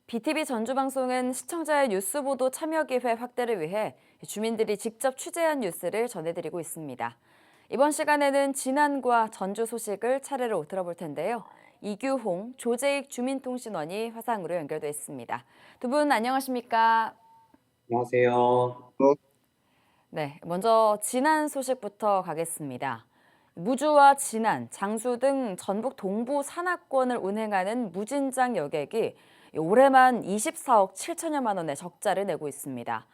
BTV 전주방송은 시청자의 뉴스 보도 참여 기회 확대를 위해 주민들이 직접 취재한 뉴스를 전해드리고 있습니다. 이번 시간에는 진안과 전주 소식을 차례로 들어볼 텐데요. 이규홍, 조재익 주민통신원이 화상으로 연결돼 있습니다. 두 분 안녕하십니까? 안녕하세요. 네, 먼저 진안 소식부터 가겠습니다. 무주와 진안, 장수 등 전북 동부 산악권을 운행하는 무진장 여객이 올해만 24억 7천여만 원의 적자를 내고 있습니다.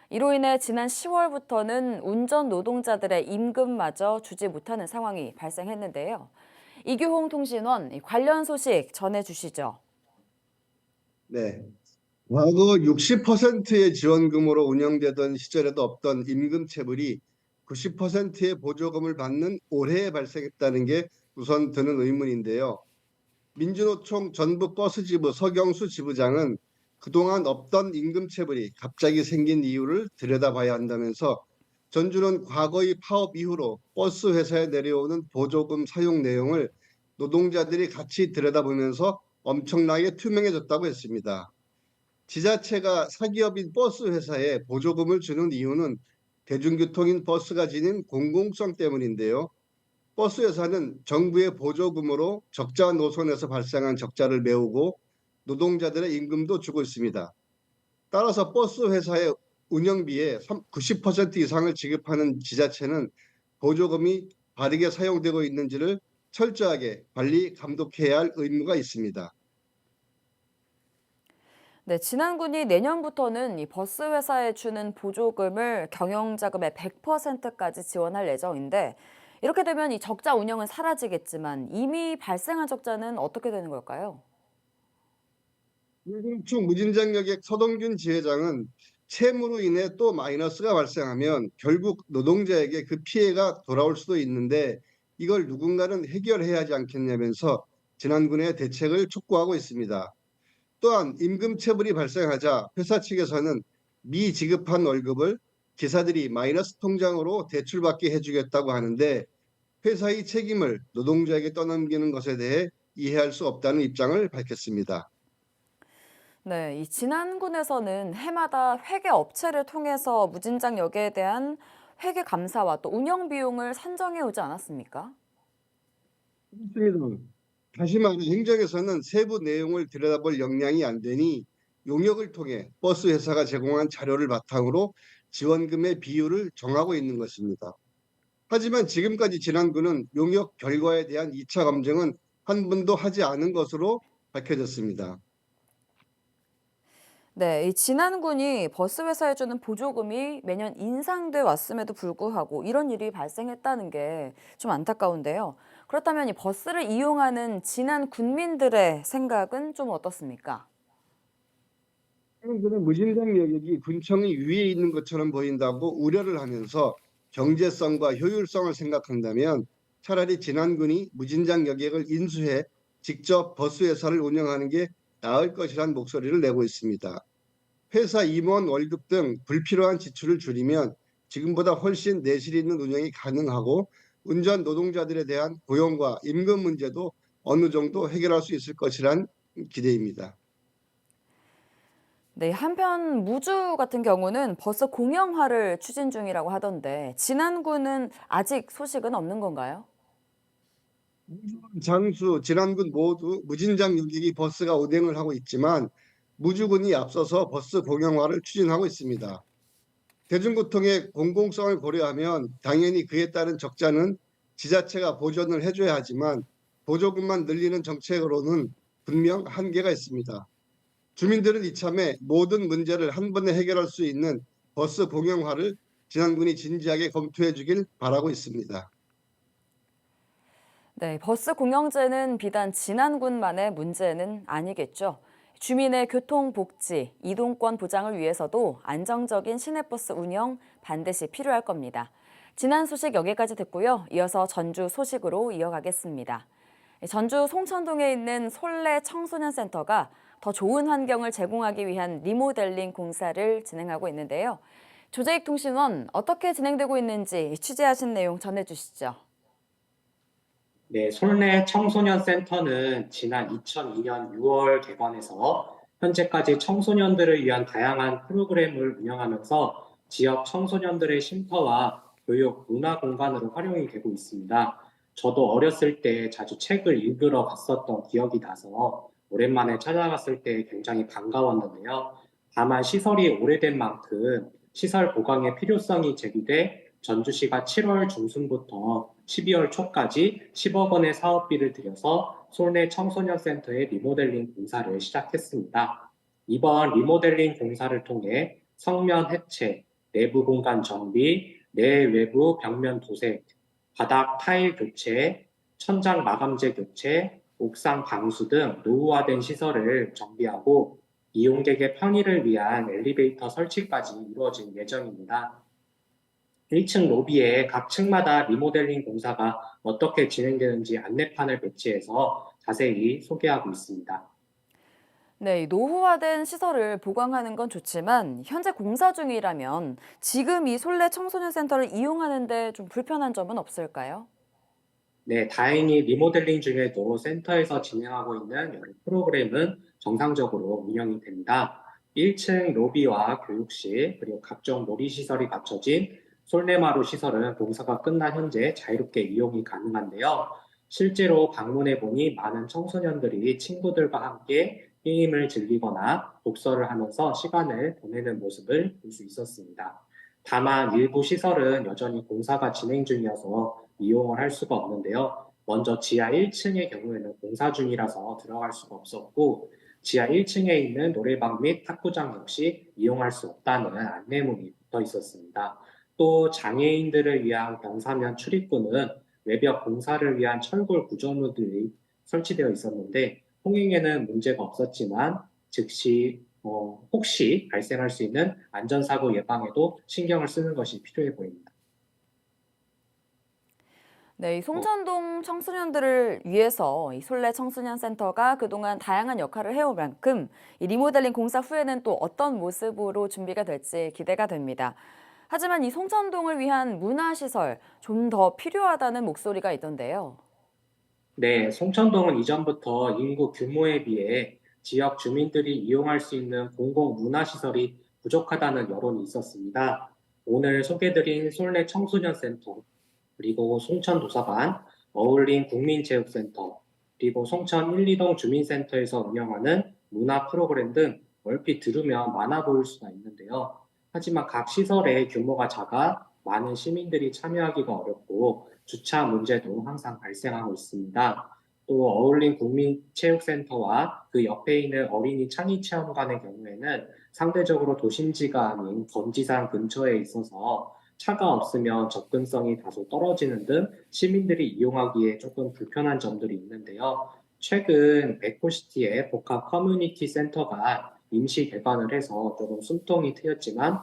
이로 인해 지난 10월부터는 운전 노동자들의 임금마저 주지 못하는 상황이 발생했는데요. 이규홍 통신원 관련 소식 전해주시죠. 네. 과거 60%의 지원금으로 운영되던 시절에도 없던 임금체불이 90%의 보조금을 받는 올해에 발생했다는 게 우선 드는 의문인데요. 민주노총 전북버스지부 서경수 지부장은 그동안 없던 임금체불이 갑자기 생긴 이유를 들여다봐야 한다면서 전주는 과거의 파업 이후로 버스 회사에 내려오는 보조금 사용 내용을 노동자들이 같이 들여다보면서 엄청나게 투명해졌다고 했습니다. 지자체가 사기업인 버스 회사에 보조금을 주는 이유는 대중교통인 버스가 지닌 공공성 때문인데요. 버스 회사는 정부의 보조금으로 적자 노선에서 발생한 적자를 메우고 노동자들의 임금도 주고 있습니다. 따라서 버스 회사의 운영비의 90% 이상을 지급하는 지자체는 보조금이 바르게 사용되고 있는지를 철저하게 관리 감독해야 할 의무가 있습니다. 네, 진안군이 내년부터는 이 버스 회사에 주는 보조금을 경영자금의 100%까지 지원할 예정인데 이렇게 되면 이 적자 운영은 사라지겠지만 이미 발생한 적자는 어떻게 되는 걸까요? 일중축 무진장여객 서동균 지회장은 채무로 인해 또 마이너스가 발생하면 결국 노동자에게 그 피해가 돌아올 수도 있는데 이걸 누군가는 해결해야 하지 않겠냐면서 진안군의 대책을 촉구하고 있습니다. 또한 임금체불이 발생하자 회사 측에서는 미지급한 월급을 기사들이 마이너스 통장으로 대출받게 해주겠다고 하는데 회사의 책임을 노동자에게 떠넘기는 것에 대해 이해할 수 없다는 입장을 밝혔습니다. 네, 이 진안군에서는 해마다 회계 업체를 통해서 무진장 역에 대한 회계 감사와 또 운영 비용을 산정해 오지 않았습니까? 그렇습니다. 다시 말해 행정에서는 세부 내용을 들여다볼 역량이 안 되니 용역을 통해 버스 회사가 제공한 자료를 바탕으로 지원금의 비율을 정하고 있는 것입니다. 하지만 지금까지 진안군은 용역 결과에 대한 2차 검증은 한 번도 하지 않은 것으로 밝혀졌습니다. 네, 이 진안군이 버스 회사에 주는 보조금이 매년 인상돼 왔음에도 불구하고 이런 일이 발생했다는 게 좀 안타까운데요. 그렇다면 이 버스를 이용하는 진안 군민들의 생각은 좀 어떻습니까? 진안군은 무진장 여객이 군청이 위에 있는 것처럼 보인다고 우려를 하면서 경제성과 효율성을 생각한다면 차라리 진안군이 무진장 여객을 인수해 직접 버스 회사를 운영하는 게 나을 것이라는 목소리를 내고 있습니다. 회사 임원 월급 등 불필요한 지출을 줄이면 지금보다 훨씬 내실 있는 운영이 가능하고 운전 노동자들에 대한 고용과 임금 문제도 어느 정도 해결할 수 있을 것이란 기대입니다. 네, 한편 무주 같은 경우는 버스 공영화를 추진 중이라고 하던데 진안군은 아직 소식은 없는 건가요? 장수, 진안군 모두 무진장 유객이 버스가 운행을 하고 있지만 무주군이 앞서서 버스 공영화를 추진하고 있습니다. 대중교통의 공공성을 고려하면 당연히 그에 따른 적자는 지자체가 보전을 해줘야 하지만 보조금만 늘리는 정책으로는 분명 한계가 있습니다. 주민들은 이참에 모든 문제를 한 번에 해결할 수 있는 버스 공영화를 진안군이 진지하게 검토해 주길 바라고 있습니다. 네, 버스 공영제는 비단 진안군만의 문제는 아니겠죠. 주민의 교통 복지, 이동권 보장을 위해서도 안정적인 시내버스 운영 반드시 필요할 겁니다. 지난 소식 여기까지 듣고요. 이어서 전주 소식으로 이어가겠습니다. 전주 송천동에 있는 솔레 청소년 센터가 더 좋은 환경을 제공하기 위한 리모델링 공사를 진행하고 있는데요. 조재익 통신원 어떻게 진행되고 있는지 취재하신 내용 전해주시죠. 네, 솔내 청소년 센터는 지난 2002년 6월 개관해서 현재까지 청소년들을 위한 다양한 프로그램을 운영하면서 지역 청소년들의 쉼터와 교육, 문화 공간으로 활용이 되고 있습니다. 저도 어렸을 때 자주 책을 읽으러 갔었던 기억이 나서 오랜만에 찾아갔을 때 굉장히 반가웠는데요. 다만 시설이 오래된 만큼 시설 보강의 필요성이 제기돼 전주시가 7월 중순부터 12월 초까지 10억 원의 사업비를 들여서 솔내 청소년 센터의 리모델링 공사를 시작했습니다. 이번 리모델링 공사를 통해 성면 해체, 내부 공간 정비, 내외부 벽면 도색, 바닥 타일 교체, 천장 마감재 교체, 옥상 방수 등 노후화된 시설을 정비하고 이용객의 편의를 위한 엘리베이터 설치까지 이루어질 예정입니다. 1층 로비에 각 층마다 리모델링 공사가 어떻게 진행되는지 안내판을 배치해서 자세히 소개하고 있습니다. 네, 이 노후화된 시설을 보강하는 건 좋지만 현재 공사 중이라면 지금 이 솔내 청소년 센터를 이용하는데 좀 불편한 점은 없을까요? 네, 다행히 리모델링 중에도 센터에서 진행하고 있는 여러 프로그램은 정상적으로 운영이 됩니다. 1층 로비와 교육실, 그리고 각종 놀이시설이 갖춰진 솔레마루 시설은 공사가 끝난 현재 자유롭게 이용이 가능한데요. 실제로 방문해 보니 많은 청소년들이 친구들과 함께 게임을 즐기거나 독서를 하면서 시간을 보내는 모습을 볼 수 있었습니다. 다만 일부 시설은 여전히 공사가 진행 중이어서 이용을 할 수가 없는데요. 먼저 지하 1층의 경우에는 공사 중이라서 들어갈 수가 없었고, 지하 1층에 있는 노래방 및 탁구장 역시 이용할 수 없다는 안내문이 붙어 있었습니다. 또 장애인들을 위한 경사면 출입구는 외벽 공사를 위한 철골 구조물들이 설치되어 있었는데, 통행에는 문제가 없었지만, 즉시 혹시 발생할 수 있는 안전사고 예방에도 신경을 쓰는 것이 필요해 보입니다. 네, 이 송천동 청소년들을 위해서 이 솔내 청소년 센터가 그동안 다양한 역할을 해온 만큼 이 리모델링 공사 후에는 또 어떤 모습으로 준비가 될지 기대가 됩니다. 하지만 이 송천동을 위한 문화시설 좀 더 필요하다는 목소리가 있던데요. 네, 송천동은 이전부터 인구 규모에 비해 지역 주민들이 이용할 수 있는 공공문화시설이 부족하다는 여론이 있었습니다. 오늘 소개드린 솔내 청소년센터, 그리고 송천도서관, 어울림 국민체육센터, 그리고 송천 1, 2동 주민센터에서 운영하는 문화 프로그램 등 얼핏 들으면 많아 보일 수가 있는데요. 하지만 각 시설의 규모가 작아 많은 시민들이 참여하기가 어렵고 주차 문제도 항상 발생하고 있습니다. 또 어울림 국민체육센터와 그 옆에 있는 어린이 창의체험관의 경우에는 상대적으로 도심지가 아닌 건지산 근처에 있어서 차가 없으면 접근성이 다소 떨어지는 등 시민들이 이용하기에 조금 불편한 점들이 있는데요. 최근 백호시티의 복합 커뮤니티 센터가 임시 개관을 해서 조금 숨통이 트였지만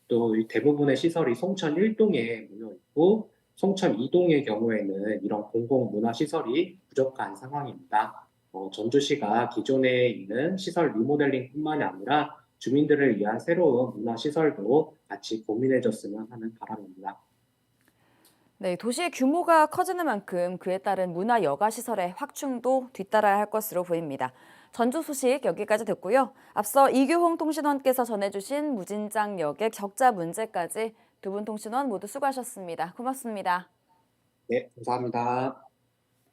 또 대부분의 시설이 송천 1동에 모여 있고 송천 2동의 경우에는 이런 공공문화시설이 부족한 상황입니다. 전주시가 기존에 있는 시설 리모델링뿐만이 아니라 주민들을 위한 새로운 문화시설도 같이 고민해줬으면 하는 바람입니다. 네, 도시의 규모가 커지는 만큼 그에 따른 문화 여가 시설의 확충도 뒤따라야 할 것으로 보입니다. 전주 소식 여기까지 듣고요. 앞서 이규홍 통신원께서 전해주신 무진장 여객 적자 문제까지 두 분 통신원 모두 수고하셨습니다. 고맙습니다. 네, 감사합니다.